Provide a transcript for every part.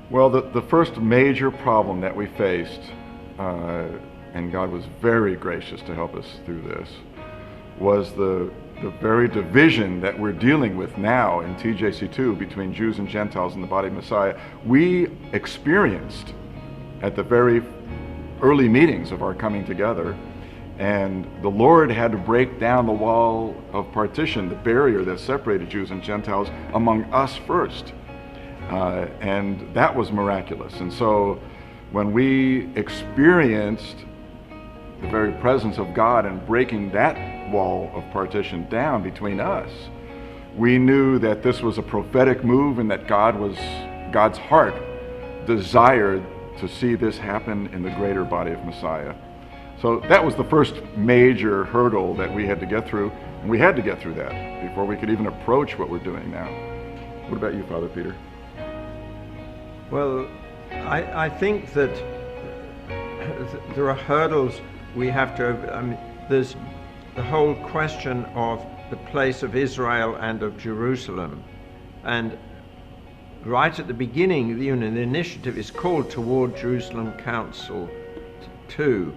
Well, the first major problem that we faced, and God was very gracious to help us through this, was the very division that we're dealing with now in TJCII between Jews and Gentiles in the body of Messiah. We experienced at the very early meetings of our coming together, and the Lord had to break down the wall of partition, the barrier that separated Jews and Gentiles among us first. And that was miraculous. And so when we experienced the very presence of God and breaking that wall of partition down between us, we knew that this was a prophetic move and that God's heart desired to see this happen in the greater body of Messiah. So that was the first major hurdle that we had to get through, and we had to get through that before we could even approach what we're doing now. What about you, Father Peter? Well, I think that there are hurdles we have to, there's the whole question of the place of Israel and of Jerusalem. And right at the beginning, the initiative is called Toward Jerusalem Council 2.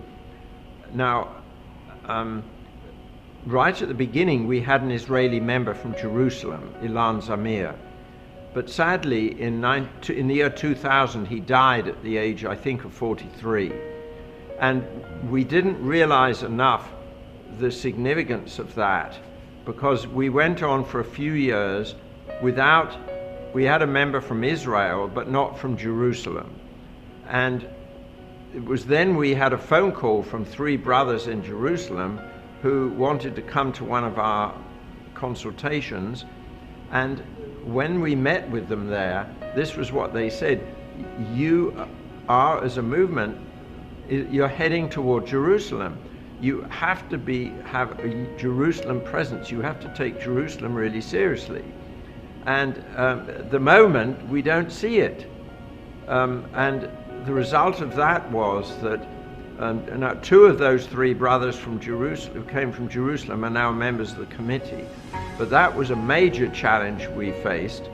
Now, right at the beginning, we had an Israeli member from Jerusalem, Ilan Zamir. But sadly, in the year 2000, he died at the age, I think, of 43. And we didn't realize enough the significance of that, because we went on for a few years we had a member from Israel, but not from Jerusalem. And it was then we had a phone call from 3 brothers in Jerusalem who wanted to come to one of our consultations. And when we met with them there, this was what they said: you are, as a movement, you're heading toward Jerusalem. You have to have a Jerusalem presence. You have to take Jerusalem really seriously. And at the moment, we don't see it. And the result of that was that now 2 of those 3 brothers from Jerusalem, who came from Jerusalem, are now members of the committee. But that was a major challenge we faced.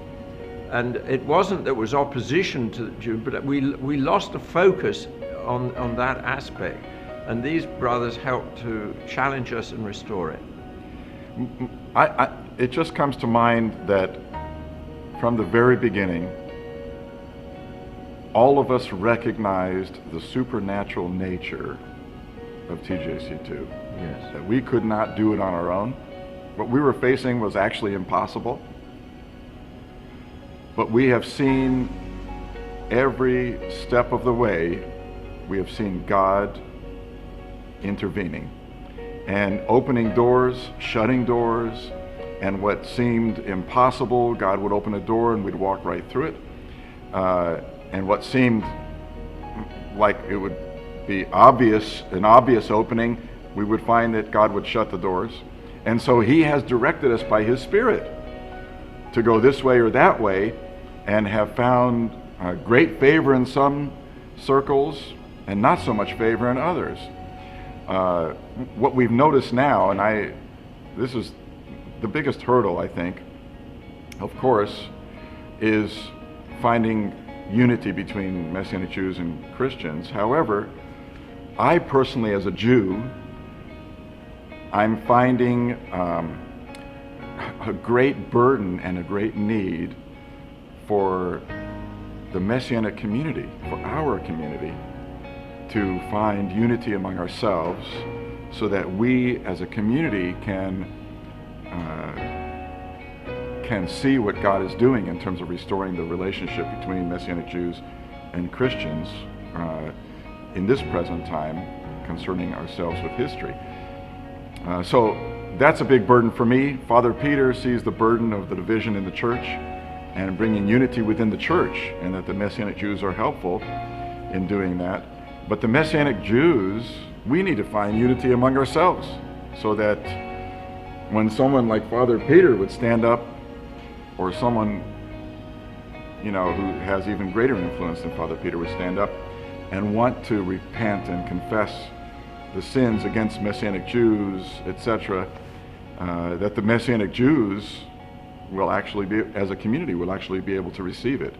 And it wasn't that there was opposition to the Jew, but we lost the focus on that aspect. And these brothers helped to challenge us and restore it. It just comes to mind that from the very beginning, all of us recognized the supernatural nature of TJCII. Yes. That we could not do it on our own. What we were facing was actually impossible. But we have seen every step of the way, we have seen God intervening and opening doors, shutting doors, and what seemed impossible, God would open a door and we'd walk right through it. And what seemed like it would be an obvious opening, we would find that God would shut the doors. And so He has directed us by His Spirit to go this way or that way, and have found great favor in some circles and not so much favor in others. What we've noticed now, and this is the biggest hurdle, I think, of course, is finding unity between Messianic Jews and Christians. However, I personally, as a Jew, I'm finding a great burden and a great need for the Messianic community, for our community, to find unity among ourselves so that we as a community can see what God is doing in terms of restoring the relationship between Messianic Jews and Christians in this present time concerning ourselves with history. So that's a big burden for me. Father Peter sees the burden of the division in the church and bringing unity within the church, and that the Messianic Jews are helpful in doing that. But the Messianic Jews, we need to find unity among ourselves, so that when someone like Father Peter would stand up, or someone, who has even greater influence than Father Peter would stand up and want to repent and confess the sins against Messianic Jews, etc., that the Messianic Jews will actually be, as a community, will actually be able to receive it.